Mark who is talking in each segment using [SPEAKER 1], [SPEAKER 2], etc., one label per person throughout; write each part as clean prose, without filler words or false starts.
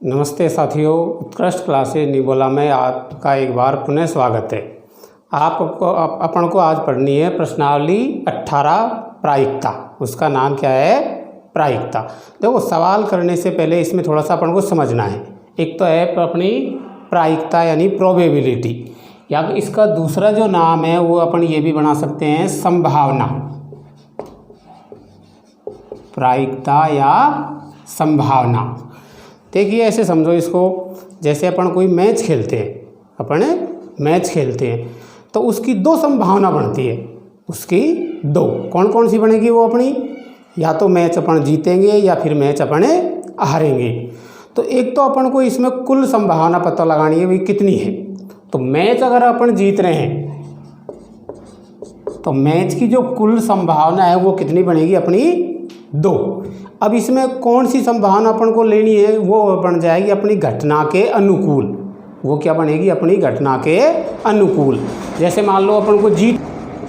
[SPEAKER 1] नमस्ते साथियों, उत्कृष्ट क्लासेज निबोला में आपका एक बार पुनः स्वागत है। अपन को आज पढ़नी है प्रश्नावली 18 प्रायिकता। उसका नाम क्या है? प्रायिकता। देखो, सवाल करने से पहले इसमें थोड़ा सा अपन को समझना है। एक तो है अपनी प्रायिकता यानी प्रोबेबिलिटी, या इसका दूसरा जो नाम है वो अपन ये भी बना सकते हैं संभावना। प्रायिकता या संभावना। देखिए, ऐसे समझो इसको, जैसे अपन कोई मैच खेलते हैं, तो उसकी दो संभावना बनती है। उसकी दो कौन कौन सी बनेगी? वो अपनी या तो मैच अपन जीतेंगे या फिर मैच अपने हारेंगे। तो एक तो अपन को इसमें कुल संभावना पता लगानी है, भाई कितनी है। तो मैच अगर अपन जीत रहे हैं तो मैच की जो कुल संभावना है वो कितनी बनेगी? अपनी 2। अब इसमें कौन सी संभावना अपन को लेनी है? वो बन जाएगी अपनी घटना के अनुकूल। वो क्या बनेगी? अपनी घटना के अनुकूल। जैसे मान लो अपन को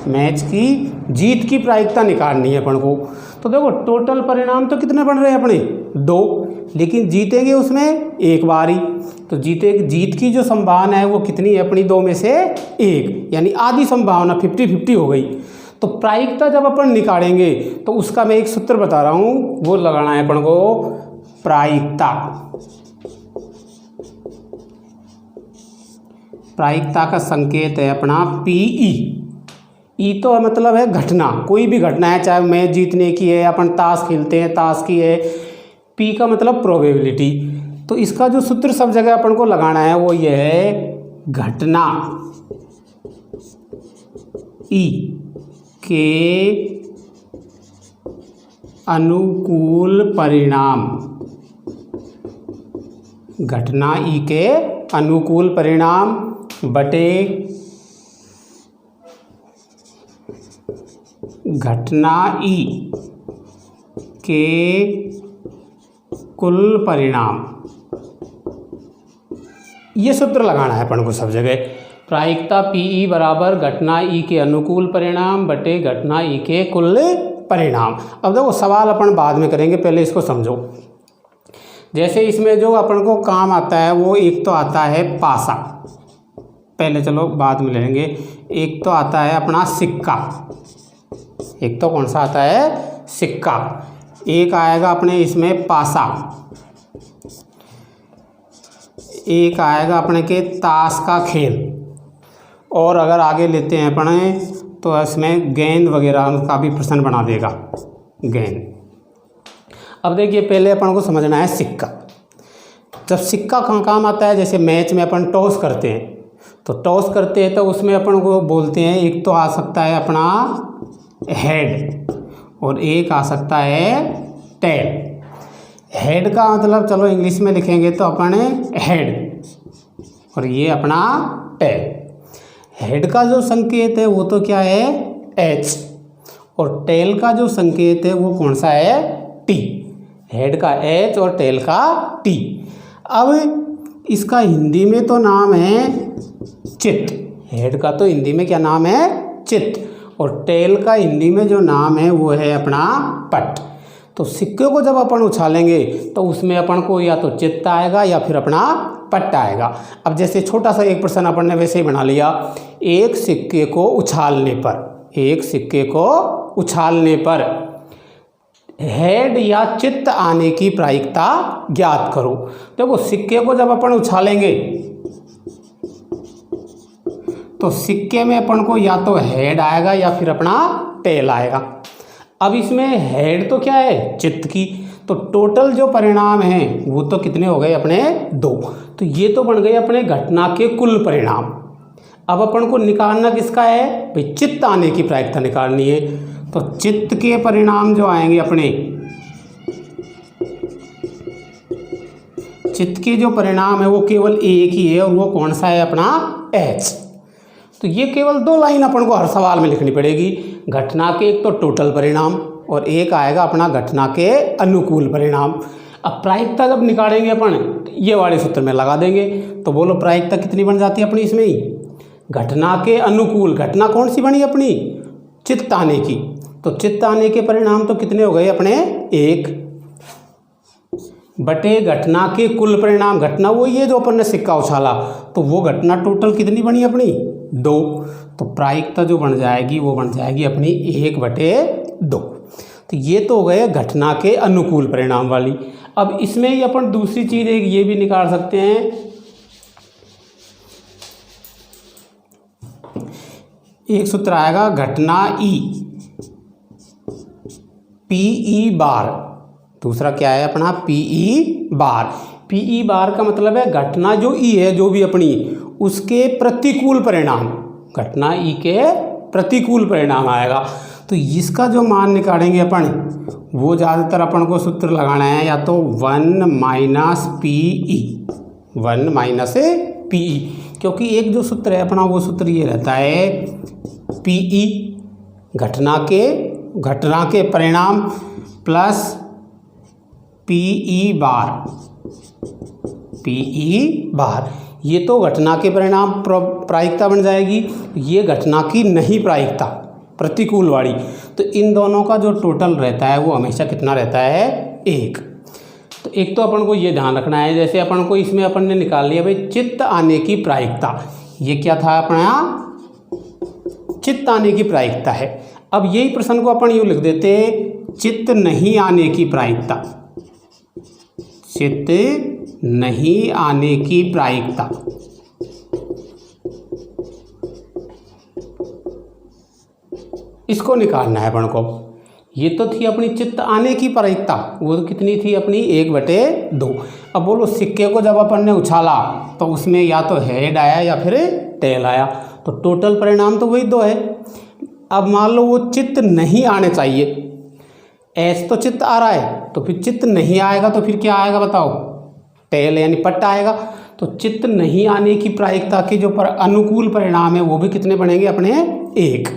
[SPEAKER 1] मैच की जीत की प्रायिकता निकालनी है अपन को। तो देखो, टोटल परिणाम तो कितने बन रहे हैं अपने? 2, लेकिन जीतेंगे उसमें एक बार ही। तो जीत की जो संभावना है वो कितनी है अपनी? 2 में से 1, यानी आधी संभावना 50-50 हो गई। तो प्रायिकता जब अपन निकालेंगे तो उसका मैं एक सूत्र बता रहा हूँ, वो लगाना है अपन को। प्रायिकता का संकेत है अपना PE। ई तो मतलब है घटना, कोई भी घटना है, चाहे मैच जीतने की है, अपन ताश खेलते हैं ताश की है। P का मतलब प्रोबेबिलिटी। तो इसका जो सूत्र सब जगह अपन को लगाना है वो ये है, घटना E के अनुकूल परिणाम। घटना E के अनुकूल परिणाम बटे घटना E के कुल परिणाम। ये सूत्र लगाना है अपन को सब जगह। प्रायिकता PE बराबर घटना E के अनुकूल परिणाम बटे घटना E के कुल परिणाम। अब देखो, सवाल अपन बाद में करेंगे, पहले इसको समझो। जैसे इसमें जो अपन को काम आता है वो एक तो आता है पासा, पहले चलो बाद में लेंगे। एक तो आता है अपना सिक्का। एक तो कौन सा आता है? सिक्का। एक आएगा अपने इसमें पासा। एक आएगा अपने के ताश का खेल। और अगर आगे लेते हैं अपने तो इसमें गेंद वगैरह का भी प्रश्न बना देगा, गेंद। अब देखिए, पहले अपन को समझना है सिक्का। जब सिक्का कहाँ काम आता है? जैसे मैच में अपन टॉस करते हैं, तो टॉस करते हैं तो उसमें अपन को बोलते हैं, एक तो आ सकता है अपना हेड और एक आ सकता है टेल। हेड का मतलब चलो इंग्लिश में लिखेंगे तो अपन हेड, और ये अपना टेल। हेड का जो संकेत है वो तो क्या है? H। और टेल का जो संकेत है वो कौन सा है? T। हेड का H और टेल का T। अब इसका हिंदी में तो नाम है चित्त। हेड का तो हिंदी में क्या नाम है? चित्त। और टेल का हिंदी में जो नाम है वो है अपना पट। तो सिक्के को जब अपन उछालेंगे तो उसमें अपन को या तो चित्त आएगा या फिर अपना पट आएगा। अब जैसे छोटा सा एक प्रश्न अपन ने वैसे ही बना लिया। एक सिक्के को उछालने पर हेड या चित्त आने की प्रायिकता ज्ञात करो। देखो, सिक्के को जब अपन उछालेंगे तो सिक्के में अपन को या तो हेड आएगा या फिर अपना टेल आएगा। अब इसमें हेड तो क्या है? चित्त की। तो टोटल जो परिणाम हैं वो तो कितने हो गए अपने? 2। तो ये तो बन गए अपने घटना के कुल परिणाम। अब अपन को निकालना किसका है? भाई चित्त आने की प्रायिकता निकालनी है। तो चित्त के परिणाम जो आएंगे अपने, चित्त के जो परिणाम है वो केवल एक ही है, और वो कौन सा है? अपना H। तो ये केवल 2 लाइन अपन को हर सवाल में लिखनी पड़ेगी। घटना के एक तो टोटल परिणाम और एक आएगा अपना घटना के अनुकूल परिणाम। अब प्रायिकता जब निकालेंगे अपन, ये वाले सूत्र में लगा देंगे। तो बोलो, प्रायिकता कितनी बन जाती है अपनी इसमें ही? घटना के अनुकूल। घटना कौन सी बनी अपनी? चित्त आने की। तो चित्त आने के परिणाम तो कितने हो गए अपने? 1। बटे घटना के कुल परिणाम। घटना वो ये जो अपन ने सिक्का उछाला, तो वो घटना टोटल कितनी बनी अपनी 2। तो प्रायिकता जो बन जाएगी वो बन जाएगी अपनी 1/2। तो ये तो हो गए घटना के अनुकूल परिणाम वाली। अब इसमें ही अपन दूसरी चीज़ एक ये भी निकाल सकते हैं, एक सूत्र आएगा घटना ई पीई बार। दूसरा क्या है अपना पीई बार। पीई बार का मतलब है घटना जो ई है जो भी अपनी, उसके प्रतिकूल परिणाम, घटना ई के प्रतिकूल परिणाम आएगा। तो इसका जो मान निकालेंगे अपन, वो ज़्यादातर अपन को सूत्र लगाना है या तो 1 - पीई, 1 - पीई, क्योंकि एक जो सूत्र है अपना वो सूत्र ये रहता है पीई घटना के परिणाम प्लस पीई बार। ये तो घटना के परिणाम प्रायिकता बन जाएगी, ये घटना की नहीं प्रायिकता प्रतिकूल वाली। तो इन दोनों का जो टोटल रहता है वो हमेशा कितना रहता है 1। तो एक तो अपन को ये ध्यान रखना है, जैसे अपन को इसमें अपन ने निकाल लिया भाई चित्त आने की प्रायिकता। ये क्या था अपना चित्त आने की प्रायिकता है। अब यही प्रश्न को अपन यूँ लिख देते चित्त नहीं आने की प्रायिकता, चित्त नहीं आने की प्रायिकता। इसको निकालना है अपन को। ये तो थी अपनी चित्त आने की प्रायिकता, वो कितनी थी अपनी 1/2। अब बोलो सिक्के को जब अपन ने उछाला तो उसमें या तो हेड आया या फिर टेल आया, तो टोटल परिणाम तो वही 2 है। अब मान लो वो चित्त नहीं आने चाहिए, एच तो चित्त आ रहा है, तो फिर चित्त नहीं आएगा तो फिर क्या आएगा बताओ, टेल यानी पट्ट आएगा। तो चित्त नहीं आने की प्रायिकता के जो अनुकूल परिणाम है वो भी कितने बनेंगे अपने 1।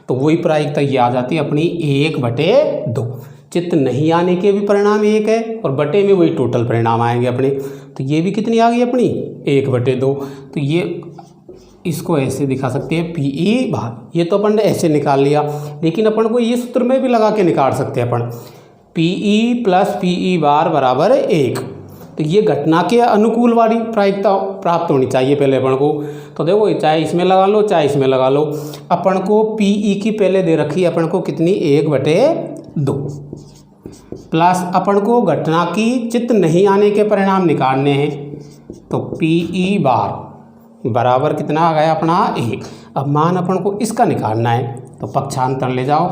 [SPEAKER 1] तो वही प्रायिकता ये आ जाती है अपनी 1/2। चित्त नहीं आने के भी परिणाम 1 है और बटे में वही टोटल परिणाम आएंगे अपने। तो ये भी कितनी आ गई अपनी 1/2। तो ये इसको ऐसे दिखा सकते हैं पीई बार। ये तो अपन ने ऐसे निकाल लिया, लेकिन अपन को ये सूत्र में भी लगा के निकाल सकते हैं अपन, पीई प्लस पीई बार बराबर 1। तो ये घटना के अनुकूल वाली प्रायिकता प्राप्त होनी चाहिए पहले अपन को। तो देखो चाहे इसमें लगा लो चाहे इसमें लगा लो, अपन को पीई की पहले दे रखी है अपन को कितनी 1/2 प्लस अपन को घटना की चित्त नहीं आने के परिणाम निकालने हैं। तो पीई बार बराबर कितना आ गया अपना 1। अब मान अपन को इसका निकालना है, तो पक्षांतर ले जाओ,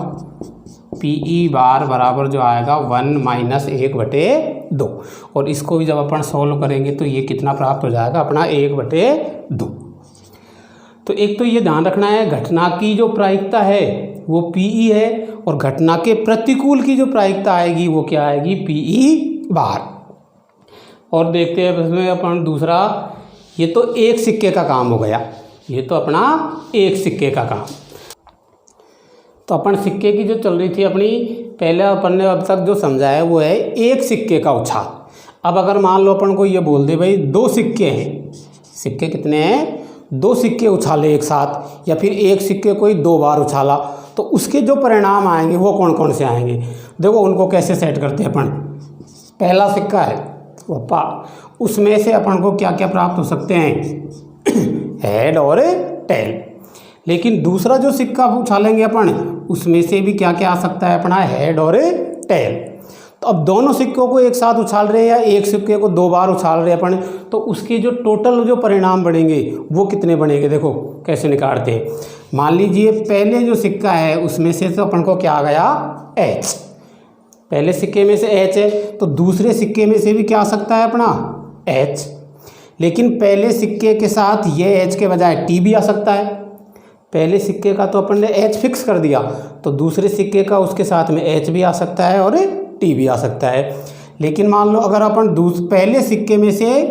[SPEAKER 1] पीई बार बराबर जो आएगा 1 - 1/2। और इसको भी जब अपन सॉल्व करेंगे तो ये कितना प्राप्त हो जाएगा अपना 1/2। तो एक तो ये ध्यान रखना है घटना की जो प्रायिकता है वो पीई है, और घटना के प्रतिकूल की जो प्रायिकता आएगी वो क्या आएगी पीई बार। और देखते हैं इसमें अपन दूसरा, ये तो एक सिक्के का काम हो गया, ये तो अपना एक सिक्के का काम। तो अपन सिक्के की जो चल रही थी अपनी, पहले अपन ने अब तक जो समझा है वो है एक सिक्के का उछाल। अब अगर मान लो अपन को ये बोल दे भाई 2 सिक्के हैं, सिक्के कितने हैं 2 सिक्के उछाले एक साथ, या फिर एक सिक्के को ही 2 बार उछाला, तो उसके जो परिणाम आएंगे वो कौन कौन से आएंगे। देखो उनको कैसे सेट करते हैं अपन। पहला सिक्का है वप्पा, उसमें से अपन को क्या क्या प्राप्त हो सकते हैं हेड और टेल। लेकिन दूसरा जो सिक्का उछालेंगे अपन उसमें से भी क्या क्या आ सकता है अपना हेड और टेल। तो अब दोनों सिक्कों को एक साथ उछाल रहे हैं या एक सिक्के को 2 बार उछाल रहे हैं अपन, तो उसके जो टोटल जो परिणाम बनेंगे वो कितने बनेंगे। देखो कैसे निकालते हैं। मान लीजिए पहले जो सिक्का है उसमें से तो अपन को क्या आ गया एच, पहले सिक्के में से एच है, तो दूसरे सिक्के में से भी क्या आ सकता है अपना एच। लेकिन पहले सिक्के के साथ ये एच के बजाय टी भी आ सकता है। पहले सिक्के का तो अपन ने एच फिक्स कर दिया, तो दूसरे सिक्के का उसके साथ में एच भी आ सकता है और टी भी आ सकता है। लेकिन मान लो अगर अपन पहले सिक्के में से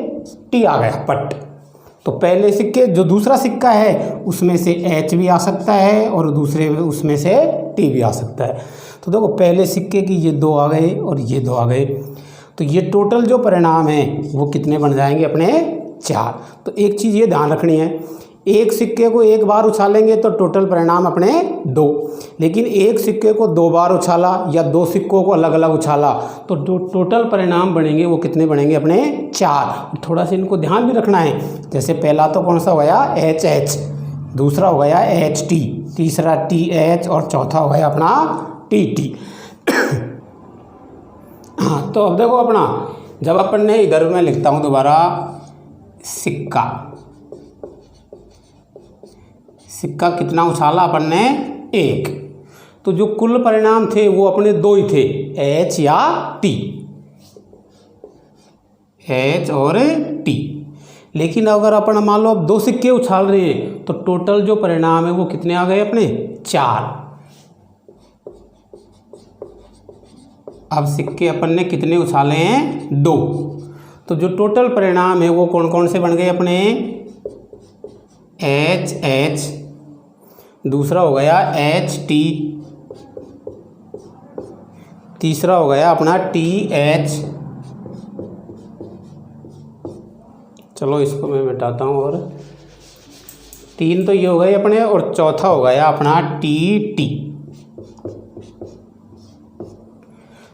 [SPEAKER 1] टी आ गया पट, तो पहले सिक्के जो दूसरा सिक्का है उसमें से एच भी आ सकता है और दूसरे उसमें से टी भी आ सकता है। तो देखो पहले सिक्के की ये 2 आ गए और ये 2 आ गए, तो ये टोटल जो परिणाम है वो कितने बन जाएंगे अपने 4। तो एक चीज़ ये ध्यान रखनी है, एक सिक्के को एक बार उछालेंगे तो टोटल परिणाम अपने 2, लेकिन एक सिक्के को 2 बार उछाला या 2 सिक्कों को अलग अलग उछाला तो जो टोटल परिणाम बनेंगे वो कितने बनेंगे अपने 4। थोड़ा सा इनको ध्यान भी रखना है। जैसे पहला तो कौन सा हो गया HH, दूसरा हो गया HT, तीसरा TH और चौथा हो गया अपना TT। हाँ, तो अब देखो अपना जब अपन ने इधर मैं लिखता हूँ दोबारा सिक्का, सिक्का कितना उछाला अपन ने 1, तो जो कुल परिणाम थे वो अपने 2 ही थे, H या T, H और T। लेकिन अगर अपन मान लो अब 2 सिक्के उछाल रहे हैं तो टोटल जो परिणाम है वो कितने आ गए अपने 4। अब सिक्के अपन ने कितने उछाले हैं 2, तो जो टोटल परिणाम है वो कौन कौन से बन गए अपने HH, दूसरा हो गया HT, तीसरा हो गया अपना TH। चलो इसको मैं मिटाता हूँ, और 3 तो ये हो गए अपने, और चौथा हो गया अपना TT।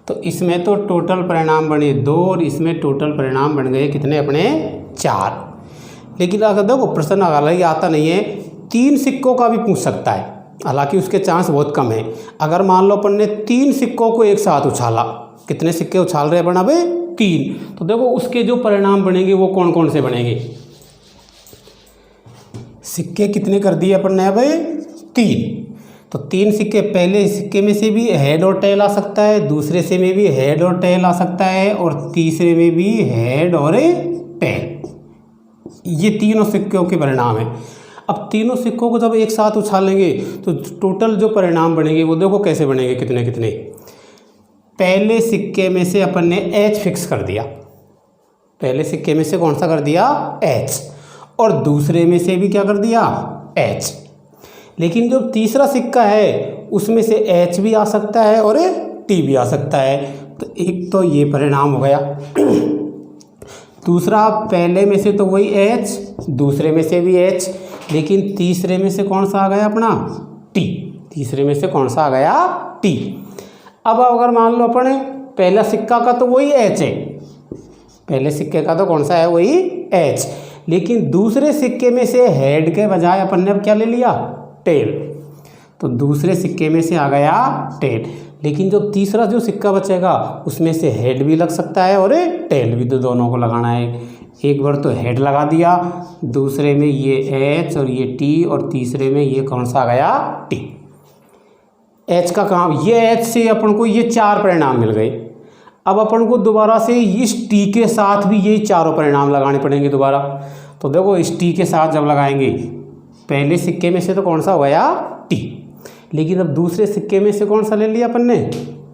[SPEAKER 1] तो इसमें तो टोटल परिणाम बने 2 और इसमें टोटल परिणाम बन गए कितने अपने 4। लेकिन अगर देखो प्रश्न हालांकि आता नहीं है, 3 सिक्कों का भी पूछ सकता है, हालांकि उसके चांस बहुत कम है। अगर मान लो अपन ने 3 सिक्कों को एक साथ उछाला, कितने सिक्के उछाल रहे अपन अबे 3, तो देखो उसके जो परिणाम बनेंगे वो कौन कौन से बनेंगे। सिक्के कितने कर दिए अपन ने अबे 3, तो 3 सिक्के, पहले सिक्के में से भी हेड और टेल आ सकता है, दूसरे से में भी हेड और टेल आ सकता है, और तीसरे में भी हेड और टेल। ये तीनों सिक्कों के परिणाम हैं। अब तीनों सिक्कों को जब एक साथ उछालेंगे तो टोटल जो परिणाम बनेंगे वो देखो कैसे बनेंगे, कितने कितने। पहले सिक्के में से अपन ने H फिक्स कर दिया, पहले सिक्के में से कौन सा कर दिया H, और दूसरे में से भी क्या कर दिया H। लेकिन जो तीसरा सिक्का है उसमें से H भी आ सकता है और T भी आ सकता है। तो एक तो ये परिणाम हो गया। दूसरा, पहले में से तो वही H, दूसरे में से भी H, लेकिन तीसरे में से कौन सा आ गया अपना T, तीसरे में से कौन सा आ गया T। अब अगर मान लो अपने पहला सिक्का का तो वही H है, पहले सिक्के का तो कौन सा है वही H, लेकिन दूसरे सिक्के में से हेड के बजाय अपन ने अब क्या ले लिया टेल, तो दूसरे सिक्के में से आ गया टेल। लेकिन जो तीसरा जो सिक्का बचेगा उसमें से हेड भी लग सकता है और टेल भी, तो दोनों को लगाना है। एक बार तो हेड लगा दिया, दूसरे में ये H और ये T, और तीसरे में ये कौन सा आ गया T। H का काम, ये H से अपन को ये 4 परिणाम मिल गए। अब अपन को दोबारा से इस T के साथ भी यही चारों परिणाम लगाने पड़ेंगे दोबारा। तो देखो इस T के साथ जब लगाएंगे, पहले सिक्के में से तो कौन सा हो गया T, लेकिन अब दूसरे सिक्के में से कौन सा ले लिया अपन ने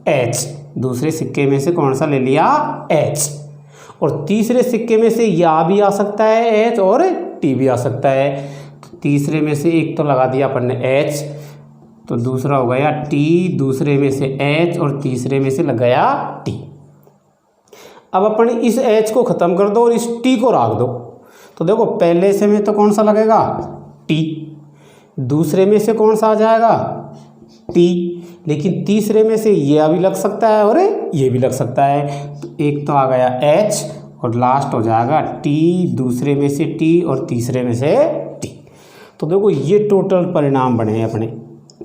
[SPEAKER 1] H, दूसरे सिक्के में से कौन सा ले लिया H, और तीसरे सिक्के में से या भी आ सकता है H और T भी आ सकता है। तो तीसरे में से एक तो लगा दिया अपन ने H, तो दूसरा हो गया T, दूसरे में से H और तीसरे में से लग गया T। अब अपन इस H को ख़त्म कर दो और इस T को रख दो, तो देखो पहले से में तो कौन सा लगेगा T, दूसरे में से कौन सा आ जाएगा T, लेकिन तीसरे में से ये भी लग सकता है और ये भी लग सकता है। तो एक तो आ गया H और लास्ट हो जाएगा T, दूसरे में से T और तीसरे में से T। तो देखो ये टोटल परिणाम बने हैं अपने।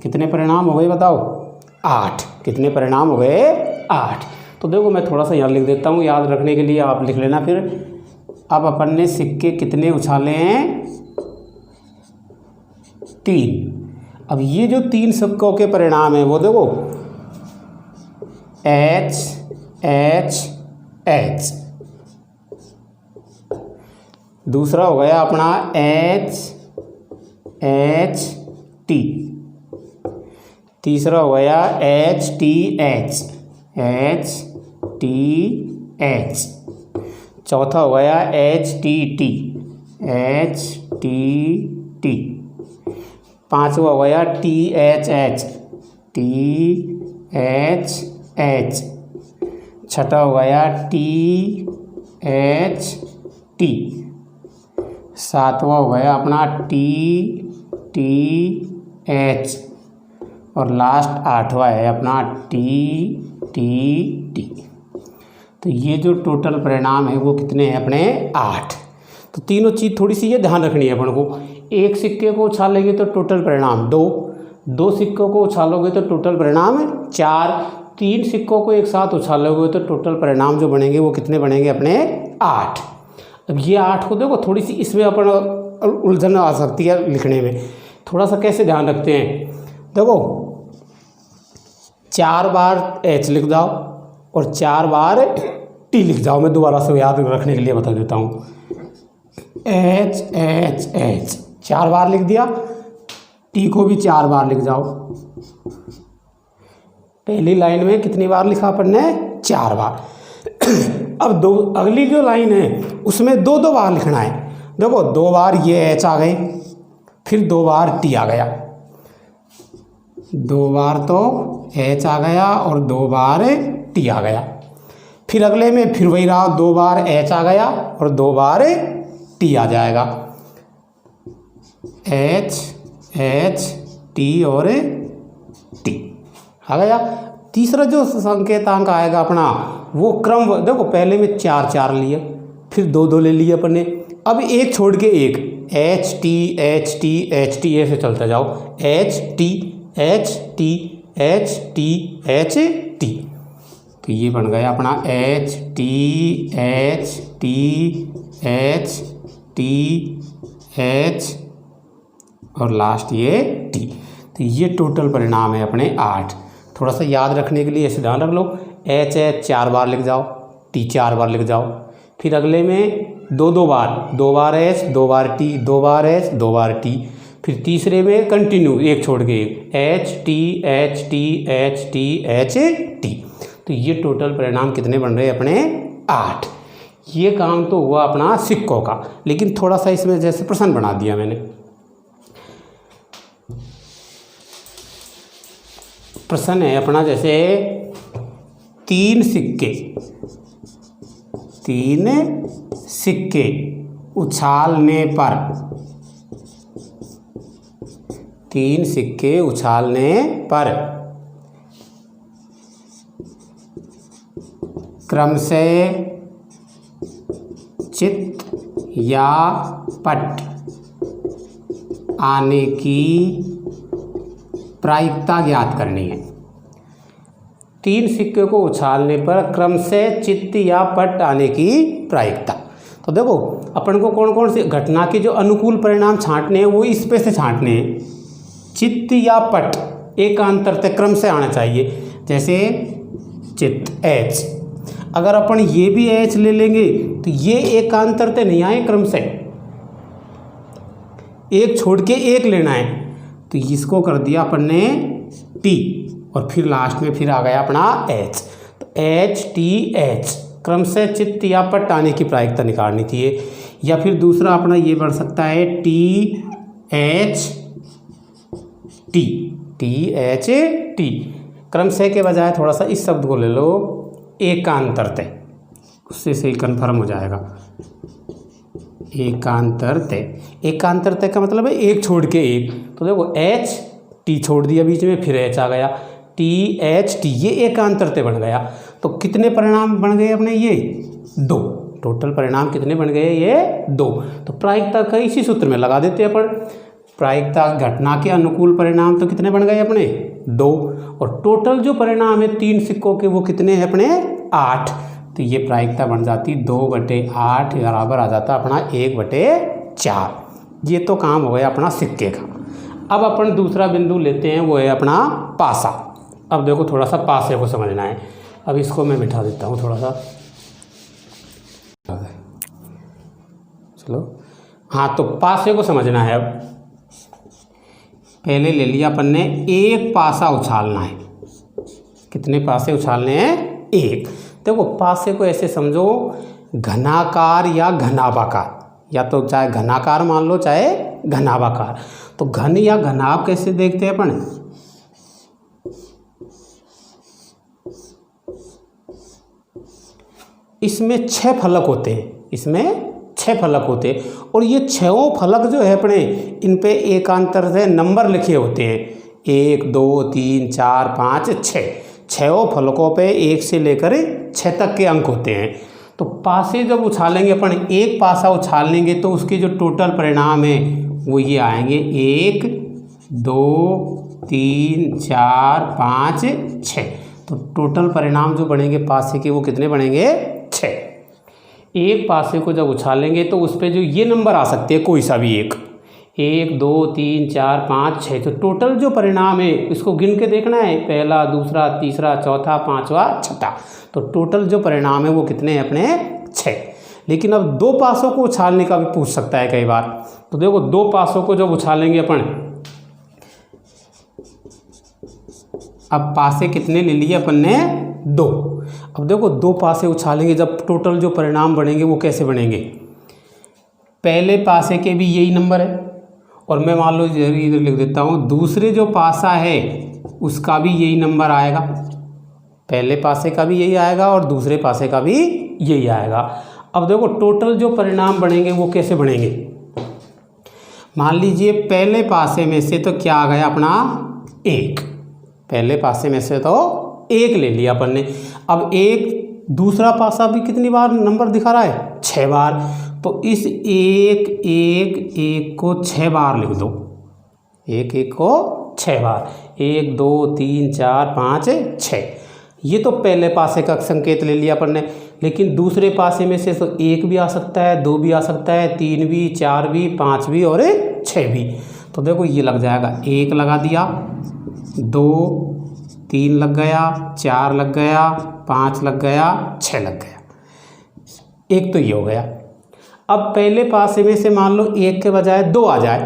[SPEAKER 1] कितने परिणाम हो गए बताओ 8। कितने परिणाम हो गए 8। तो देखो मैं थोड़ा सा यहाँ लिख देता हूँ याद रखने के लिए, आप लिख लेना फिर। अब अपन ने सिक्के कितने उछाले हैं 3। अब ये जो 3 सिक्कों के परिणाम है वो देखो H H H, दूसरा हो गया अपना H H T, तीसरा हो गया H T H H T H, चौथा हो गया H T T H T T, पांचवा हो गया T H H T H H, छठा हो गया T H T, सातवां हो गया अपना टी टी एच, और लास्ट आठवां है अपना टी टी टी। तो ये जो टोटल परिणाम है वो कितने हैं अपने 8। तो तीनों चीज़ थोड़ी सी ये ध्यान रखनी है अपन को। एक सिक्के को उछालेंगे तो टोटल परिणाम 2, 2 सिक्कों को उछालोगे तो टोटल परिणाम 4, 3 सिक्कों को एक साथ उछालोगे तो टोटल परिणाम जो बनेंगे वो कितने बनेंगे अपने 8। अब ये 8 को देखो थोड़ी सी इसमें अपन उलझन आ सकती है लिखने में, थोड़ा सा कैसे ध्यान रखते हैं। देखो 4 बार एच लिख जाओ और 4 बार टी लिख जाओ। मैं दोबारा से याद रखने के लिए बता देता हूँ। एच एच एच 4 बार लिख दिया, टी को भी 4 बार लिख जाओ। पहली लाइन में कितनी बार लिखा अपन ने 4 बार। अब दो अगली जो लाइन है उसमें 2 बार लिखना है। देखो 2 बार ये एच आ गई, फिर 2 बार टी आ गया, 2 बार तो एच आ गया और 2 बार टी आ गया। फिर अगले में फिर वही रहा, 2 बार एच आ गया और 2 बार टी आ जाएगा। एच एच टी और टी आ गया। तीसरा जो संकेतांक आएगा अपना वो क्रम, देखो पहले में 4 4 लिए, फिर 2 2 ले लिए अपन ने, अब एक छोड़ के एक, H T H T H T ऐसे चलते जाओ, H T H T H T H T. तो ये बन गया अपना H T H T H T H और लास्ट ये टी। तो ये टोटल परिणाम है अपने 8। थोड़ा सा याद रखने के लिए ऐसे ध्यान रख लो, एच एच 4 बार लिख जाओ, टी 4 बार लिख जाओ, फिर अगले में 2 बार, 2 बार एच 2 बार टी, 2 बार एच 2 बार टी, फिर तीसरे में कंटिन्यू एक छोड़ के एक, H T H T H T H T. तो ये टोटल परिणाम कितने बन रहे हैं अपने 8। ये काम तो हुआ अपना सिक्कों का, लेकिन थोड़ा सा इसमें जैसे प्रश्न बना दिया मैंने। प्रश्न है अपना जैसे 3 सिक्के उछालने पर, 3 सिक्के उछालने पर क्रमशः चित्त या पट आने की प्रायिकता ज्ञात करनी है। 3 सिक्के को उछालने पर क्रमशः चित्त या पट आने की प्रायिकता। तो देखो अपन को कौन कौन सी घटना के जो अनुकूल परिणाम छांटने हैं वो इस पे से छांटने हैं। चित्त या पट एकांतरतः क्रम से आना चाहिए। जैसे चित्त एच, अगर अपन ये भी एच ले लेंगे तो ये एकांतरतः नहीं आए, क्रम से एक छोड़ के एक लेना है। तो इसको कर दिया अपन ने टी और फिर लास्ट में फिर आ गया अपना एच। तो एच टी एच क्रम से चित्त या पट आने की प्रायिकता निकालनी थी। या फिर दूसरा अपना ये बन सकता है T H T, T H T. क्रम से के बजाय थोड़ा सा इस शब्द को ले लो एकांतरतः, उससे सही कन्फर्म हो जाएगा। एकांतरतः, एकांतरतः का मतलब है एक छोड़ के एक। तो देखो एच टी छोड़ दिया बीच में, फिर एच आ गया, टी एच टी, ये एकांतरतः बन गया। तो कितने परिणाम बन गए अपने ये 2। टोटल परिणाम कितने बन गए ये 2। तो प्रायिकता का इसी सूत्र में लगा देते हैं अपन। प्रायिकता घटना के अनुकूल परिणाम तो कितने बन गए अपने 2, और टोटल जो परिणाम है 3 सिक्कों के वो कितने हैं अपने 8। तो ये प्रायिकता बन जाती 2/8 बराबर आ जाता अपना 1/4। ये तो काम हो गया अपना सिक्के का। अब अपन दूसरा बिंदु लेते हैं, वो है अपना पासा। अब देखो थोड़ा सा पासे को समझना है। अब इसको मैं बिठा देता हूँ थोड़ा सा, चलो हाँ। तो पासे को समझना है। अब पहले ले लिया अपन ने, एक पासा उछालना है। कितने पासे उछालने हैं 1। देखो पासे को ऐसे समझो घनाकार या घनाभाकार, या तो चाहे घनाकार मान लो चाहे घनाभाकार। तो घन या घनाभ कैसे देखते हैं अपन, इसमें 6 फलक होते हैं, इसमें 6 फलक होते हैं और ये 6 फलक जो है अपने इन पे एकांतर से नंबर लिखे होते हैं 1 2 3 4 5 6। 6 फलकों पे 1 से लेकर 6 तक के अंक होते हैं। तो पासे जब उछालेंगे अपन, एक पासा उछाल लेंगे तो उसके जो टोटल परिणाम है वो ये आएंगे 1 2 3 4 5 6। तो टोटल परिणाम जो बनेंगे पासे के वो कितने बनेंगे 6। एक पासे को जब उछालेंगे तो उस पर जो ये नंबर आ सकते हैं कोई सा भी एक 1 2 3 4 5 6। तो टोटल जो परिणाम है इसको गिन के देखना है, पहला दूसरा तीसरा चौथा पांचवा छठा। तो टोटल जो परिणाम है वो कितने हैं अपने 6। लेकिन अब 2 पासों को उछालने का भी पूछ सकता है कई बार। तो देखो 2 पासों को जब उछालेंगे अपन, अब पासे कितने ले लिए अपन ने 2। अब देखो 2 पासे उछालेंगे जब टोटल जो परिणाम बनेंगे वो कैसे बनेंगे, पहले पासे के भी यही नंबर है और मैं मान लो इधर लिख देता हूँ दूसरे जो पासा है उसका भी यही नंबर आएगा, पहले पासे का भी यही आएगा और दूसरे पासे का भी यही आएगा। अब देखो टोटल जो परिणाम बनेंगे वो कैसे बनेंगे, मान लीजिए पहले पासे में से तो क्या आ गया अपना 1, पहले पासे में से तो 1 ले लिया अपन ने। अब एक दूसरा पासा भी कितनी बार नंबर दिखा रहा है 6 बार। तो इस 1 1 1 को 6 बार लिख दो, 1 1 को 6 बार, 1 2 3 4 5 6। ये तो पहले पासे का संकेत ले लिया अपन ने। लेकिन दूसरे पासे में से तो 1 भी आ सकता है, 2 भी आ सकता है, 3 भी, 4 भी, 5 भी और 6 भी। तो देखो ये लग जाएगा, 1 लगा दिया, 2 3 लग गया, 4 लग गया, 5 लग गया, 6 लग गया। एक तो ये हो गया। अब पहले पासे में से मान लो 1 के बजाय 2 आ जाए,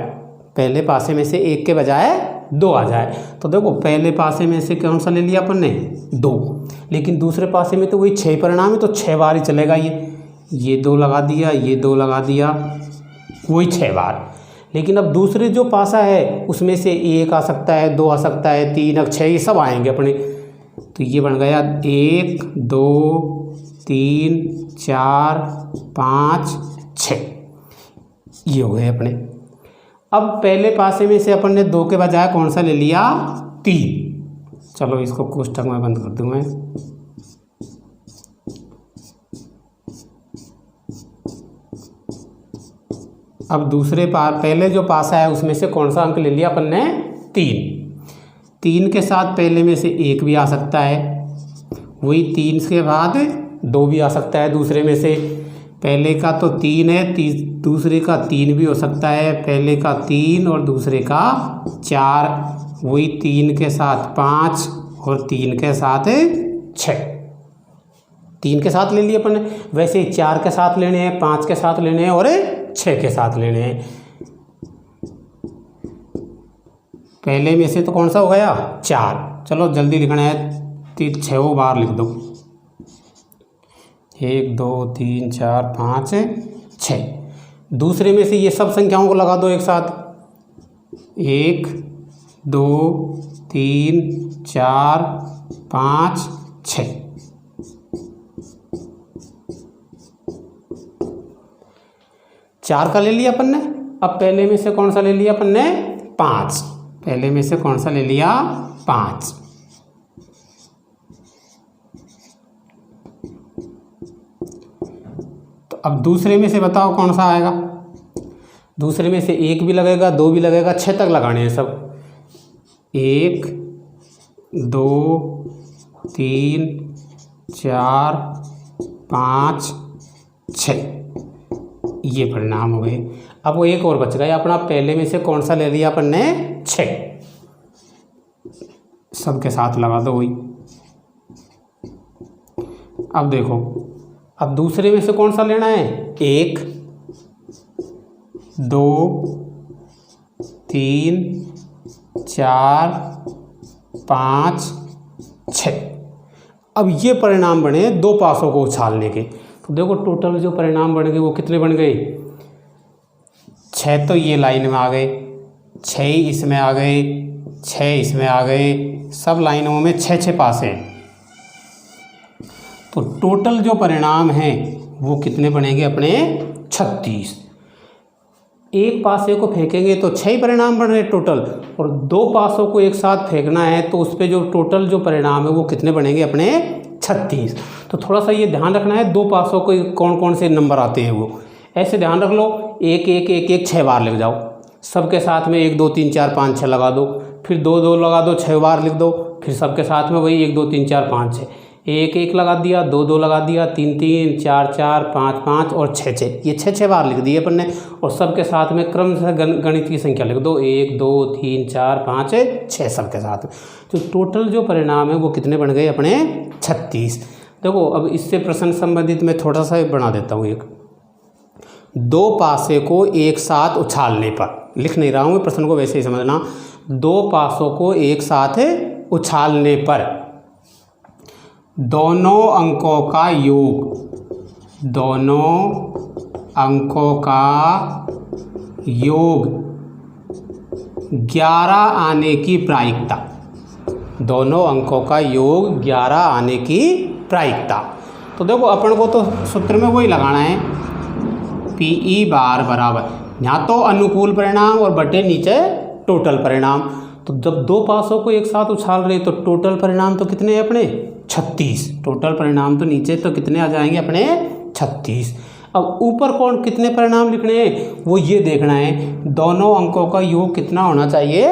[SPEAKER 1] पहले पासे में से 1 के बजाय 2 आ जाए। तो देखो पहले पासे में से कौन सा ले लिया अपन ने 2, लेकिन दूसरे पासे में तो वही 6 परिणाम है तो 6 बार ही चलेगा। ये 2 लगा दिया, ये 2 लगा दिया, वही 6 बार। लेकिन अब दूसरे जो पासा है उसमें से 1 आ सकता है, 2 आ सकता है, 3 6 ये सब आएंगे अपने। तो ये बन गया 1 2 3 4 5 6, ये हो गए अपने। अब पहले पासे में से अपन ने 2 के बजाय कौन सा ले लिया 3। चलो इसको कोष्टक में बंद कर दूँ मैं। अब पहले जो पासा है उसमें से कौन सा अंक ले लिया अपन ने 3 के साथ पहले में से 1 भी आ सकता है, वही 3 के बाद 2 भी आ सकता है। दूसरे में से पहले का तो 3 है, दूसरे का 3 भी हो सकता है, पहले का 3 और दूसरे का 4, वही 3 के साथ 5 और 3 के साथ 6। 3 के साथ ले लिए अपन ने, वैसे ही 4 के साथ लेने हैं, 5 के साथ लेने हैं और 6 के साथ लेने हैं। पहले में से तो कौन सा हो गया 4। चलो जल्दी लिखना है, 6 बार लिख दो, 1 2 3 4 5 6। दूसरे में से ये सब संख्याओं को लगा दो एक साथ, 1 2 3 4 5 6। चार का ले लिया अपन ने। अब पहले में से कौन सा ले लिया अपन ने 5, पहले में से कौन सा ले लिया 5। तो अब दूसरे में से बताओ कौन सा आएगा। दूसरे में से 1 भी लगेगा, 2 भी लगेगा, 6 तक लगाने हैं सब। 1 2 3 4 5 6, ये परिणाम हो गए। अब वो एक और बच गया अपना, पहले में से कौन सा ले लिया अपन ने 6, सबके साथ लगा दो वही। अब देखो, अब दूसरे में से कौन सा लेना है 1 2 3 4 5 6। अब ये परिणाम बने 2 पासों को उछालने के। तो देखो टोटल जो परिणाम बन गए वो कितने बन गए 6। तो ये लाइन में आ गए, 6 इसमें आ गए, 6 इसमें आ गए, सब लाइनों में 6 पास हैं। तो टोटल जो परिणाम हैं वो कितने बनेंगे अपने 36। एक पासे को फेंकेंगे तो 6 ही परिणाम बन रहे टोटल, और 2 पासों को एक साथ फेंकना है तो उस पर जो टोटल जो परिणाम है वो कितने बनेंगे अपने 36। तो थोड़ा सा ये ध्यान रखना है 2 पासों को कौन कौन से नंबर आते हैं वो ऐसे ध्यान रख लो। 1 1 1 1 6 बार लिख जाओ, सबके साथ में 1 2 3 4 5 6 लगा दो, फिर 2 2 लगा दो, 6 बार लिख दो, फिर सबके साथ में वही 1 2 3 4 5 6, 1 1 लगा दिया, 2 2 लगा दिया, 3 3 4 4 5 5 और 6 6, ये 6 6 बार लिख दिए अपन ने। और सबके साथ में क्रम से गणित की संख्या लिख दो, 1 2 3 4 5 6 सबके साथ में। तो टोटल जो परिणाम है वो कितने बन गए अपने 36। देखो अब इससे प्रश्न संबंधित मैं थोड़ा सा बना देता हूँ। एक 2 पासे को एक साथ उछालने पर, लिख नहीं रहा हूँ मैं, प्रश्न को वैसे ही समझना। 2 पासों को एक साथ उछालने पर दोनों अंकों का योग, दोनों अंकों का योग 11 आने की प्रायिकता, दोनों अंकों का योग 11 आने की प्रायिकता। तो देखो अपन को तो सूत्र में वही लगाना है, पीई बार बराबर यहाँ तो अनुकूल परिणाम और बटे नीचे टोटल परिणाम। तो जब 2 पासों को एक साथ उछाल रहे तो टोटल परिणाम तो कितने हैं अपने 36, टोटल परिणाम तो नीचे तो कितने आ जाएंगे अपने 36। अब ऊपर कौन कितने परिणाम लिखने हैं वो ये देखना है, दोनों अंकों का योग कितना होना चाहिए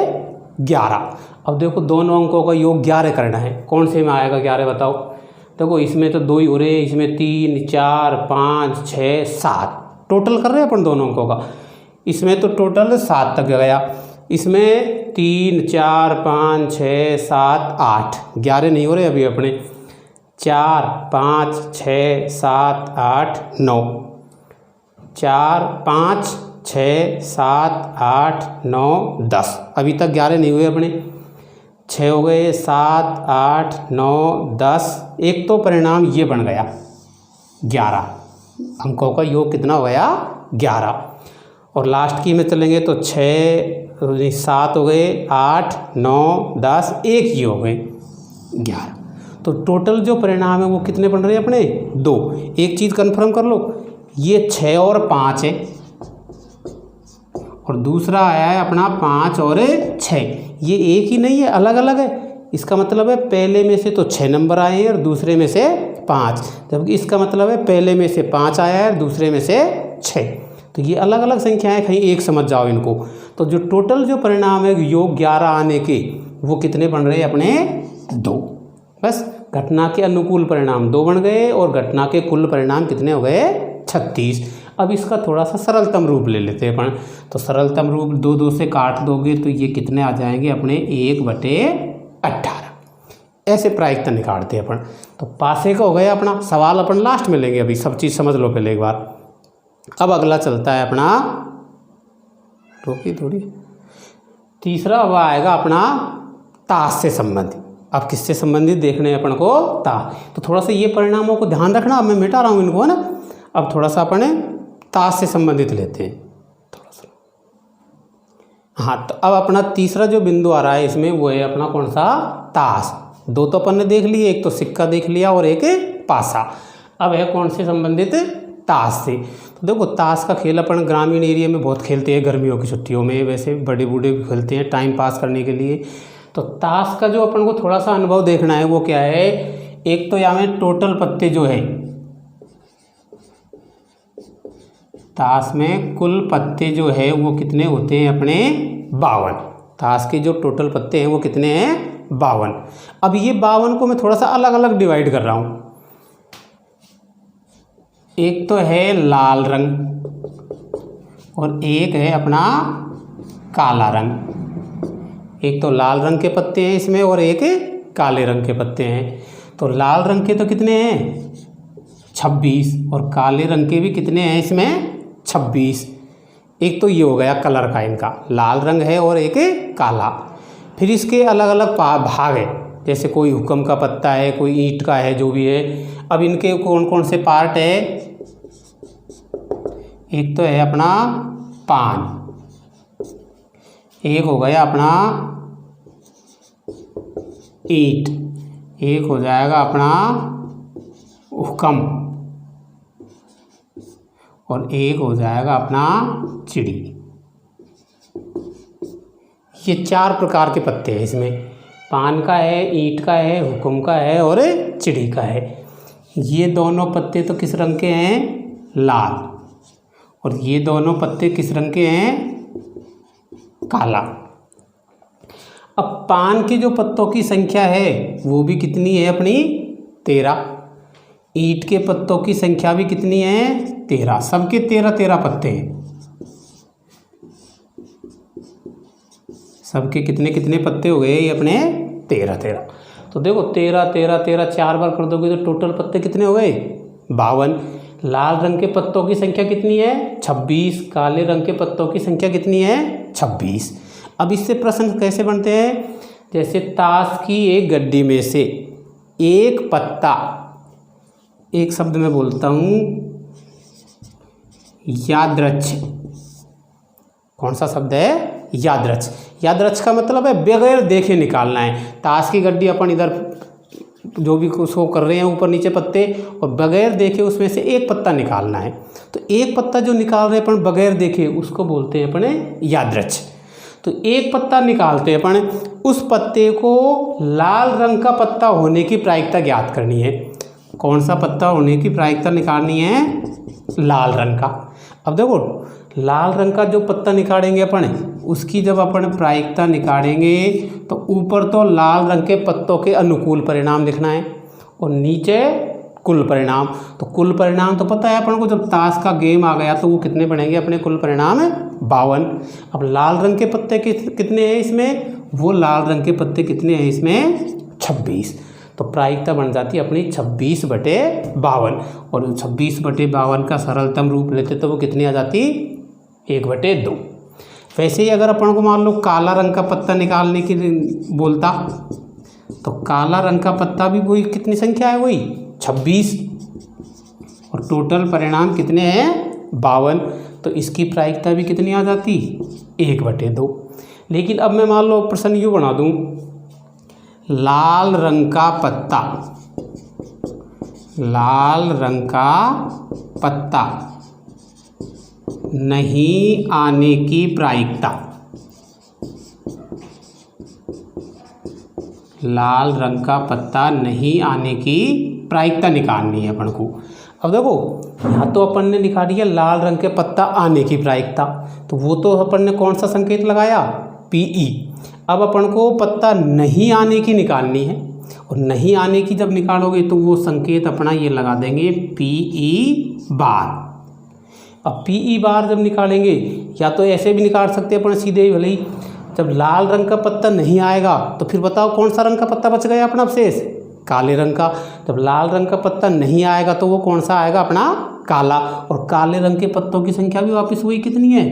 [SPEAKER 1] 11। अब देखो दोनों अंकों का योग 11 करना है, कौन से में आएगा 11 बताओ। देखो इसमें तो 2 ही हो रहे, इसमें 3 4 5 6 7 टोटल कर रहे हैं अपन दोनों अंकों का। इसमें तो टोटल 7 तक गया, इसमें 3 4 5 6 7 8, 11 नहीं हो रहे अभी अपने। 4 5 6 7 8 9, 4 5 6 7 8 9 10, अभी तक 11 नहीं हुए अपने। 6 हो गए, 7 8 9 10, एक तो परिणाम ये बन गया 11, अंकों का योग कितना हो गया 11। और लास्ट की में चलेंगे तो 6 7 हो गए, 8 9 10, एक ही हो गए 11। तो टोटल जो परिणाम है वो कितने बन रहे हैं अपने 2। एक चीज़ कंफर्म कर लो, ये 6 और 5 है और दूसरा आया है अपना 5 और 6, ये एक ही नहीं है, अलग अलग है। इसका मतलब है पहले में से तो 6 नंबर आए हैं और दूसरे में से 5, जबकि इसका मतलब है पहले में से 5 आया है और दूसरे में से 6। तो ये अलग अलग संख्याएं, कहीं एक समझ जाओ इनको। तो जो टोटल जो परिणाम है योग 11 आने के वो कितने बन रहे हैं अपने 2। बस घटना के अनुकूल परिणाम 2 बन गए और घटना के कुल परिणाम कितने हो गए 36। अब इसका थोड़ा सा सरलतम रूप ले लेते हैं अपन। तो सरलतम रूप 2 2 से काट दोगे तो ये कितने आ जाएंगे अपने 1/18। ऐसे प्रायिकता निकालते हैं अपन। तो पासे का हो गया अपना। सवाल अपन लास्ट में लेंगे, अभी सब चीज़ समझ लो पहले एक बार। अब अगला चलता है अपना, रोकी थोड़ी, तीसरा अब आएगा अपना ताश से संबंधित। अब किससे संबंधित देखने हैं अपन को, ताश। तो थोड़ा सा ये परिणामों को ध्यान रखना, अब मैं मिटा रहा हूँ इनको, है ना। अब थोड़ा सा अपन ताश से संबंधित लेते हैं थोड़ा सा। हाँ, तो अब अपना तीसरा जो बिंदु आ रहा है इसमें वो है अपना कौन सा, ताश। 2 तो अपन ने देख लिए, एक तो सिक्का देख लिया और एक पासा। अब है कौन से संबंधित, ताश से। तो देखो ताश का खेल अपन ग्रामीण एरिया में बहुत खेलते हैं गर्मियों की छुट्टियों में, वैसे बड़े बूढ़े भी खेलते हैं टाइम पास करने के लिए। तो ताश का जो अपन को थोड़ा सा अनुभव देखना है वो क्या है, एक तो यहाँ में टोटल पत्ते जो है, ताश में कुल पत्ते जो है वो कितने होते हैं अपने 52। ताश के जो टोटल पत्ते हैं वो कितने हैं 52। अब ये 52 को मैं थोड़ा सा अलग अलग डिवाइड कर रहा हूँ। एक तो है लाल रंग और एक है अपना काला रंग। एक तो लाल रंग के पत्ते हैं इसमें और एक काले रंग के पत्ते हैं। तो लाल रंग के तो कितने हैं 26 और काले रंग के भी कितने हैं इसमें 26। एक तो ये हो गया कलर का, इनका लाल रंग है और एक काला। फिर इसके अलग अलग भाग है, जैसे कोई हुक्म का पत्ता है, कोई ईंट का है, जो भी है। अब इनके कौन कौन से पार्ट है, एक तो है अपना पान, एक हो गया अपना ईंट, एक हो जाएगा अपना हुक्म और एक हो जाएगा अपना चिड़ी। ये 4 प्रकार के पत्ते हैं इसमें, पान का है, ईंट का है, हुक्म का है और चिड़ी का है। ये दोनों पत्ते तो किस रंग के हैं? लाल। और ये दोनों पत्ते किस रंग के हैं? काला। अब पान के जो पत्तों की संख्या है वो भी कितनी है अपनी? 13। ईंट के पत्तों की संख्या भी कितनी है? 13। सबके 13 पत्ते हैं। सबके कितने कितने पत्ते हो गए? ये अपने 13। तो देखो 13 4 बार कर दोगे तो टोटल पत्ते कितने हो गए? 52। लाल रंग के पत्तों की संख्या कितनी है? 26। काले रंग के पत्तों की संख्या कितनी है? 26। अब इससे प्रश्न कैसे बनते हैं? जैसे ताश की एक गड्डी में से एक पत्ता, एक शब्द में बोलता हूँ, यादृच्छ। कौन सा शब्द है? यादृच्छ। यादृच्छ का मतलब है बगैर देखे निकालना है। ताश की गड्डी अपन इधर जो भी शो कर रहे हैं ऊपर नीचे पत्ते, और बगैर देखे उसमें से एक पत्ता निकालना है। तो एक पत्ता जो निकाल रहे हैं अपन बगैर देखे उसको बोलते हैं अपने यादृच्छ। तो एक पत्ता निकालते हैं अपन, उस पत्ते को लाल रंग का पत्ता होने की प्रायिकता ज्ञात करनी है। कौन सा पत्ता होने की प्रायिकता निकालनी है? लाल रंग का। अब देखो लाल रंग का जो पत्ता निकालेंगे अपन, उसकी जब अपन प्रायिकता निकालेंगे तो ऊपर तो लाल रंग के पत्तों के अनुकूल परिणाम लिखना है और नीचे कुल परिणाम। तो कुल परिणाम तो पता है अपन को, जब ताश का गेम आ गया तो वो कितने बनेंगे अपने कुल परिणाम? 52। अब लाल रंग के पत्ते कितने हैं इसमें? वो लाल रंग के पत्ते कितने हैं इसमें? 26। तो प्रायिकता बन जाती है अपनी 26/52। और 26/52 का सरलतम रूप लेते तो वो कितनी आ जाती? 1/2। वैसे ही अगर अपन को मान लो काला रंग का पत्ता निकालने की बोलता, तो काला रंग का पत्ता भी वही कितनी संख्या है? वही 26। और टोटल परिणाम कितने हैं? 52। तो इसकी प्रायिकता भी कितनी आ जाती? 1/2। लेकिन अब मैं मान लो प्रश्न यूँ बना दूँ, लाल रंग का पत्ता, लाल रंग का पत्ता नहीं आने की प्रायिकता, लाल रंग का पत्ता नहीं आने की प्रायिकता निकालनी है अपन को। अब देखो यहाँ तो अपन ने निकाली है लाल रंग के पत्ता आने की प्रायिकता, तो वो तो अपन ने कौन सा संकेत लगाया? PE। अब अपन को पत्ता नहीं आने की निकालनी है, और नहीं आने की जब निकालोगे तो वो संकेत अपना ये लगा देंगे PE बार। अब PE बार जब निकालेंगे, या तो ऐसे भी निकाल सकते हैं अपन सीधे ही, भले ही जब लाल रंग का पत्ता नहीं आएगा तो फिर बताओ कौन सा रंग का पत्ता बच गया अपना शेष? काले रंग का। जब लाल रंग का पत्ता नहीं आएगा तो वो कौन सा आएगा अपना? काला। और काले रंग के पत्तों की संख्या भी वापस वही कितनी है?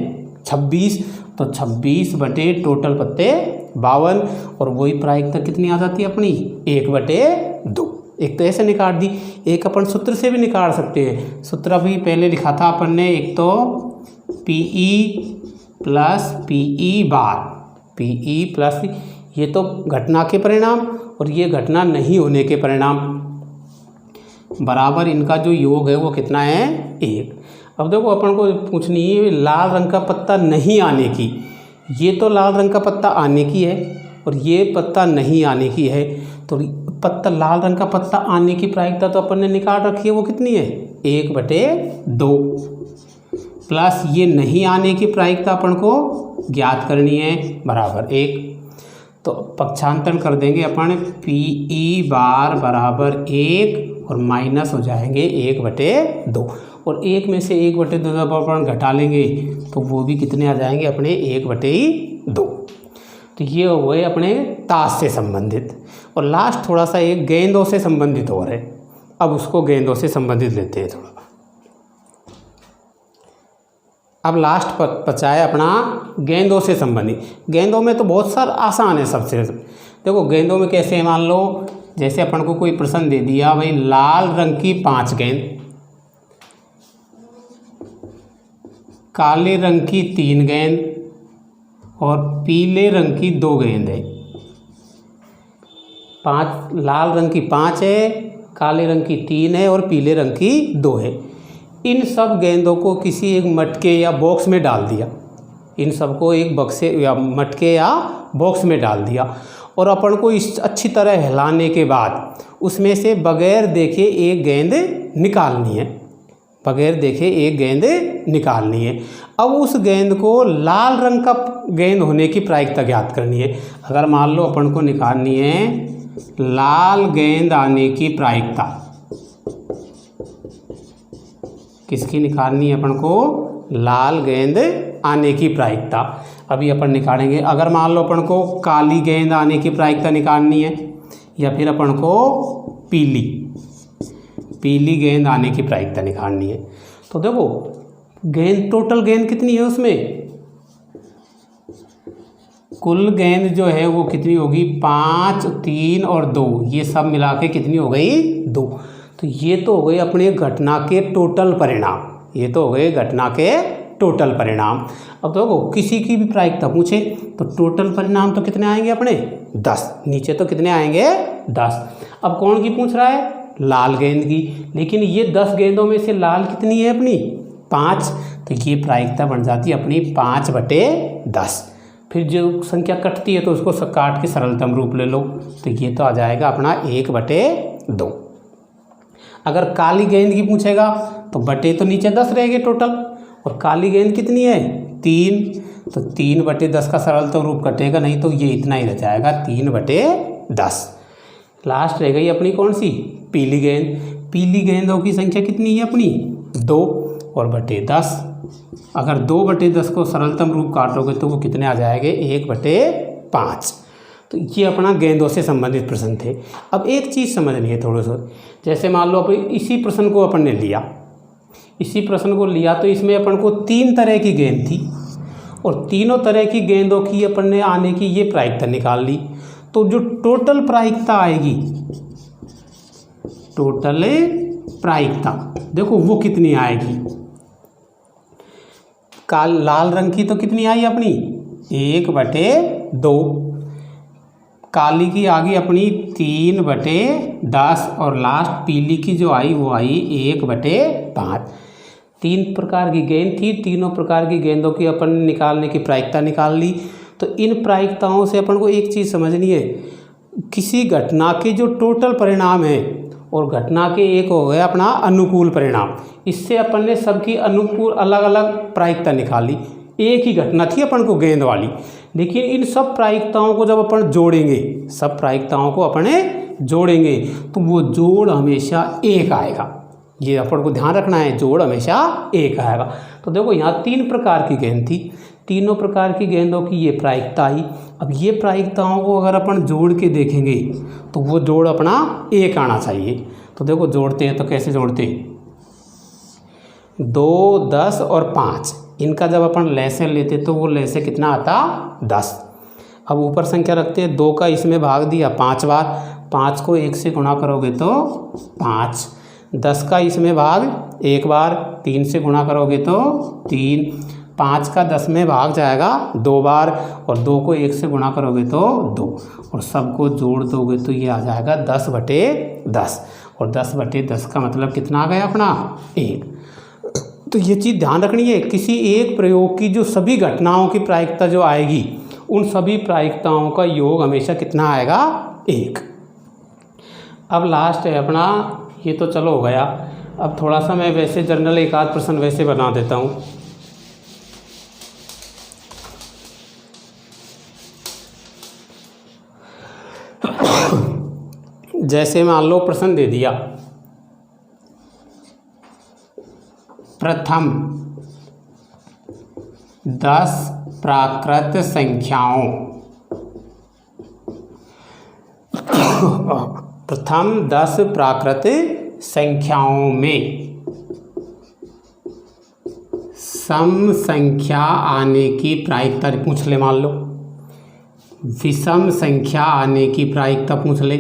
[SPEAKER 1] 26। तो 26 बटे टोटल पत्ते 52, और वही प्रायिकता कितनी आ जाती है अपनी? 1/2। एक तो ऐसे निकाल दी, एक अपन सूत्र से भी निकाल सकते हैं। सूत्र भी पहले लिखा था अपन ने, एक तो PE प्लस PE बार, PE प्लस, ये तो घटना के परिणाम और ये घटना नहीं होने के परिणाम, बराबर इनका जो योग है वो कितना है? 1। अब देखो अपन को पूछनी है लाल रंग का पत्ता नहीं आने की। ये तो लाल रंग का पत्ता आने की है और ये पत्ता नहीं आने की है। तो पत्ता लाल रंग का पत्ता आने की प्रायिकता तो अपन ने निकाल रखी है, वो कितनी है? 1/2 प्लस ये नहीं आने की प्रायिकता अपन को ज्ञात करनी है, बराबर 1। तो पक्षांतरण कर देंगे अपन, PE बार बराबर 1 और माइनस हो जाएंगे 1/2। और 1 में से 1/2 जब अपन घटा लेंगे तो वो भी कितने आ जाएंगे अपने? 1/2। तो ये हो गए अपने ताश से संबंधित। और लास्ट थोड़ा सा एक गेंदों से संबंधित और है, अब उसको गेंदों से संबंधित लेते हैं थोड़ा। अब लास्ट बचा है अपना गेंदों से संबंधित। गेंदों में तो बहुत सारा आसान है सबसे। देखो गेंदों में कैसे है, मान लो जैसे अपन को कोई प्रश्न दे दिया, भाई लाल रंग की 5 गेंद, काले रंग की 3 गेंद और पीले रंग की 2 गेंद है। 5 लाल रंग की 5 है, काले रंग की 3 है और पीले रंग की 2 है। इन सब गेंदों को किसी एक मटके या बॉक्स में डाल दिया, इन सबको एक बक्से या मटके या बॉक्स में डाल दिया और अपन को इस अच्छी तरह हिलाने के बाद उसमें से बगैर देखे एक गेंद निकालनी है, बगैर देखे एक गेंद निकालनी है। अब उस गेंद को लाल रंग का गेंद होने की प्रायिकता ज्ञात करनी है। अगर मान लो अपन को निकालनी है लाल गेंद आने की प्रायिकता, किसकी निकालनी है अपन को? लाल गेंद आने की प्रायिकता। अभी अपन निकालेंगे। अगर मान लो अपन को काली गेंद आने की प्रायिकता निकालनी है या फिर अपन को पीली गेंद आने की प्रायिकता निकालनी है, तो देखो गेंद, टोटल गेंद कितनी है उसमें? कुल गेंद जो है वो कितनी होगी? 5, 3 और 2, ये सब मिला के कितनी हो गई? 2। तो ये तो हो गए अपने घटना के टोटल परिणाम, ये तो हो गए घटना के टोटल परिणाम। अब देखो किसी की भी प्रायिकता पूछे तो टोटल परिणाम तो कितने आएंगे अपने? 10। नीचे तो कितने आएंगे? 10। अब कौन की पूछ रहा है? लाल गेंद की। लेकिन ये 10 गेंदों में से लाल कितनी है अपनी? 5। तो ये प्रायिकता बन जाती है अपनी 5/10। फिर जो संख्या कटती है तो उसको काट के सरलतम रूप ले लो, तो ये तो आ जाएगा अपना 1/2। अगर काली गेंद की पूछेगा तो बटे तो नीचे 10 रहेंगे टोटल, और काली गेंद कितनी है? 3। तो 3/10 का सरलतम रूप कटेगा नहीं, तो ये इतना ही रह जाएगा 3/10। लास्ट रह गई अपनी कौन सी? पीली गेंद। पीली गेंदों की संख्या कितनी है अपनी? 2 और बटे 10। अगर 2/10 को सरलतम रूप काटोगे तो वो कितने आ जाएंगे? 1/5। तो ये अपना गेंदों से संबंधित प्रश्न थे। अब एक चीज़ समझनी है थोड़ा सा, जैसे मान लो अपन इसी प्रश्न को अपन ने लिया, इसी प्रश्न को लिया तो इसमें अपन को 3 तरह की गेंद थी और तीनों तरह की गेंदों की अपन ने आने की ये प्रायिकता निकाल ली। तो जो टोटल प्रायिकता आएगी, टोटल प्रायिकता देखो वो कितनी आएगी? लाल रंग की तो कितनी आई अपनी? 1/2। काली की आ गई अपनी 3/10 और लास्ट पीली की जो आई वो आई 1/5। 3 प्रकार की गेंद थी, तीनों प्रकार की गेंदों की अपन निकालने की प्रायिकता निकाल ली। तो इन प्रायिकताओं से अपन को एक चीज़ समझनी है, किसी घटना के जो टोटल परिणाम है और घटना के एक हो गया अपना अनुकूल परिणाम, इससे अपन ने सबकी अनुकूल अलग अलग प्रायिकता निकाली। एक ही घटना थी अपन को गेंद वाली, लेकिन इन सब प्रायिकताओं को जब अपन जोड़ेंगे, सब प्रायिकताओं को अपने जोड़ेंगे तो वो जोड़ हमेशा 1 आएगा। ये अपन को ध्यान रखना है, जोड़ हमेशा 1 आएगा। तो देखो यहाँ 3 प्रकार की गेंद थी, तीनों प्रकार की गेंदों की ये प्रायिकता आई। अब ये प्रायिकताओं को अगर अपन जोड़ के देखेंगे तो वो जोड़ अपना 1 आना चाहिए। तो देखो जोड़ते हैं तो कैसे जोड़ते हैं? 2, 10 और 5, इनका जब अपन लैसे लेते तो वो लैसे कितना आता? 10। अब ऊपर संख्या रखते हैं, 2 का इसमें भाग दिया 5 बार, 5 को 1 से गुणा करोगे तो 5। 10 का इसमें भाग 1 बार, 3 से गुणा करोगे तो 3। 5 का 10 में भाग जाएगा 2 बार और 2 को 1 से गुणा करोगे तो 2, और सबको जोड़ दोगे तो ये आ जाएगा 10/10। और 10/10 का मतलब कितना आ गया अपना? 1। तो ये चीज़ ध्यान रखनी है, किसी एक प्रयोग की जो सभी घटनाओं की प्रायिकता जो आएगी, उन सभी प्रायिकताओं का योग हमेशा कितना आएगा? 1। अब लास्ट है अपना, ये तो चलो हो गया। अब थोड़ा सा मैं वैसे जनरल एक आध प्रश्न वैसे बना देता हूँ। जैसे मान लो प्रश्न दे दिया, प्रथम 10 प्राकृत संख्याओं, प्रथम 10 प्राकृत संख्याओं में सम संख्या आने की प्रायिकता पूछ ले। मान लो विषम संख्या आने की प्रायिकता पूछ ले,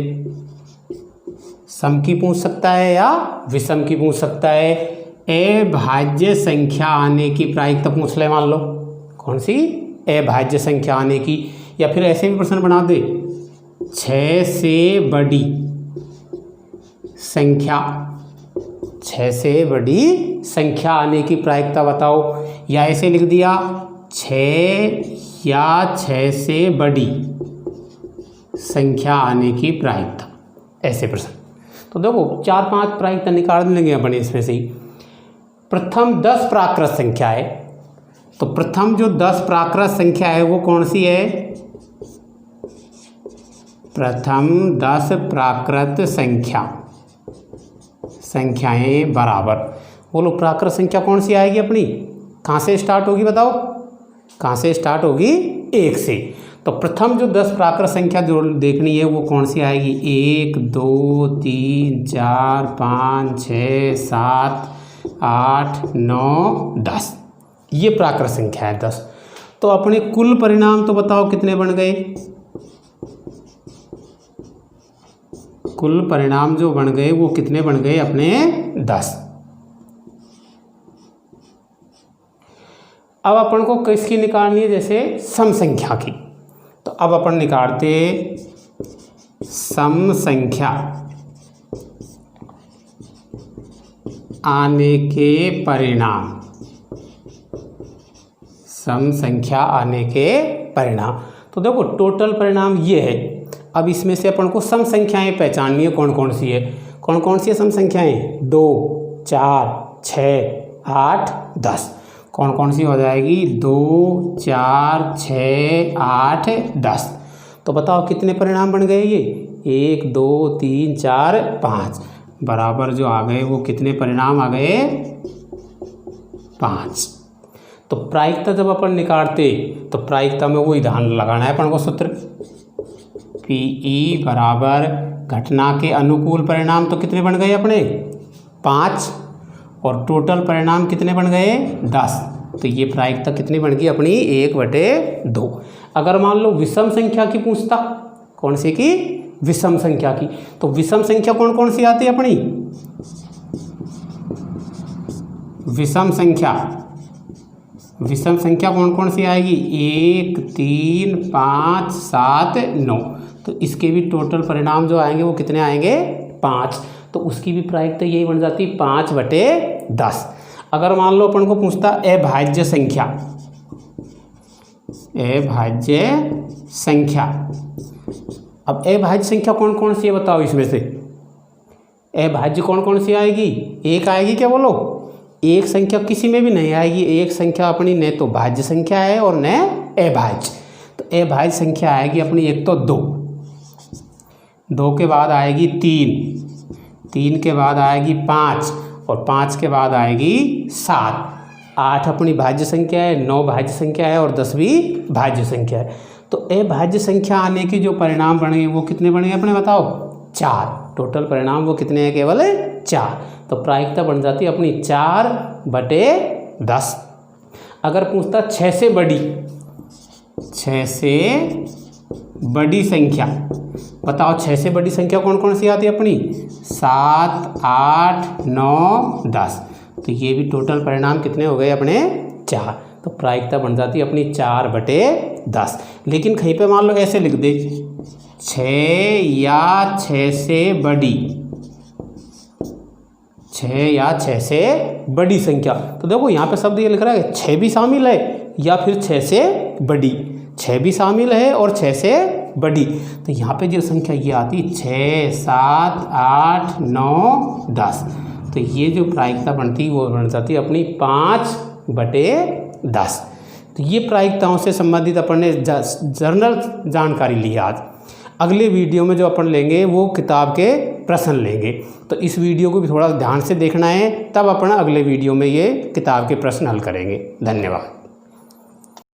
[SPEAKER 1] सम की पूछ सकता है या विषम की पूछ सकता है। अभाज्य संख्या आने की प्रायिकता पूछ ले, मान लो कौन सी? अभाज्य संख्या आने की। या फिर ऐसे भी प्रश्न बना दे, 6 से बड़ी संख्या, 6 से बड़ी संख्या आने की प्रायिकता बताओ, या ऐसे लिख दिया 6 या 6 से बड़ी संख्या आने की प्रायिकता, ऐसे प्रश्न। तो देखो 4-5 प्रायिकता निकाल लेंगे अपने इसमें से ही। प्रथम 10 प्राकृत संख्या है, तो प्रथम जो 10 प्राकृत संख्या है वो कौन सी है? प्रथम 10 प्राकृत संख्याएं बराबर, बोलो प्राकृत संख्या कौन सी आएगी अपनी? कहाँ से स्टार्ट होगी बताओ? कहाँ से स्टार्ट होगी? 1 से। तो प्रथम जो 10 प्राकृत संख्या जो देखनी है वो कौन सी आएगी? 1 2 3 4 5 6 7 8 9 10, ये प्राकृत संख्या है 10। तो अपने कुल परिणाम तो बताओ कितने बन गए? कुल परिणाम जो बन गए वो कितने बन गए अपने? 10। अब अपन को किसकी निकालनी है? जैसे सम संख्या की। तो अब अपन निकालते सम संख्या आने के परिणाम, सम संख्या आने के परिणाम। तो देखो टोटल परिणाम ये है। अब इसमें से अपन को सम संख्याएं पहचाननी है, कौन कौन सी है? कौन कौन सी है सम संख्याएं? 2 4 6 8 10। कौन कौन सी हो जाएगी? 2 4 6 8 10। तो बताओ कितने परिणाम बन गए ये? 1 2 3 4 5 बराबर जो आ गए वो कितने परिणाम आ गए? 5। तो प्रायिकता जब अपन निकालते तो प्रायिकता में वही ध्यान लगाना है अपन को सूत्र, PE बराबर घटना के अनुकूल परिणाम तो कितने बन गए अपने? 5, और टोटल परिणाम कितने बन गए? 10। तो ये प्रायिकता कितनी बन गई अपनी? 1/2। अगर मान लो विषम संख्या की पूछता, कौन सी की? विषम संख्या की। तो विषम संख्या कौन कौन सी आती है अपनी? विषम संख्या कौन कौन सी आएगी? 1 3 5 7 9। तो इसके भी टोटल परिणाम जो आएंगे वो कितने आएंगे? 5। तो उसकी भी प्रायिकता यही बन जाती 5/10। अगर मान लो अपन को पूछता अभाज्य संख्या, अब अभाज्य संख्या कौन कौन सी है बताओ? इसमें से अभाज्य कौन कौन सी आएगी? एक आएगी क्या? बोलो। एक संख्या किसी में भी नहीं आएगी। एक संख्या अपनी न तो भाज्य संख्या है और न अभाज्य। तो अभाज्य संख्या आएगी अपनी एक तो 2 के बाद आएगी 3 के बाद आएगी 5, और 5 के बाद आएगी 7। 8 अपनी भाज्य संख्या है, 9 भाज्य संख्या है और 10 भी भाज्य संख्या है। तो अभाज्य संख्या आने की जो परिणाम बने वो कितने बने अपने बताओ? 4। टोटल परिणाम वो कितने हैं? केवल 4। तो प्रायिकता बन जाती है अपनी 4/10। अगर पूछता 6 से बड़ी संख्या बताओ, 6 से बड़ी संख्या कौन कौन सी आती है अपनी? 7 8 9 10। तो ये भी टोटल परिणाम कितने हो गए अपने? 4। तो प्रायिकता बन जाती है अपनी 4/10। लेकिन कहीं पे मान लो ऐसे लिख दे 6 या 6 से बड़ी, 6 या 6 से बड़ी संख्या। तो देखो यहाँ पे शब्द ये लिख रहा है 6 भी शामिल है या फिर 6 से बड़ी, 6 भी शामिल है और 6 से बड़ी। तो यहाँ पे जो संख्या ये आती 6 7 8 9 10। तो ये जो प्रायिकता बनती वो बन जाती अपनी 5/10। तो ये प्रायिकताओं से संबंधित अपन ने जनरल जानकारी ली आज। अगले वीडियो में जो अपन लेंगे वो किताब के प्रश्न लेंगे। तो इस वीडियो को भी थोड़ा ध्यान से देखना है, तब अपन अगले वीडियो में ये किताब के प्रश्न हल करेंगे। धन्यवाद।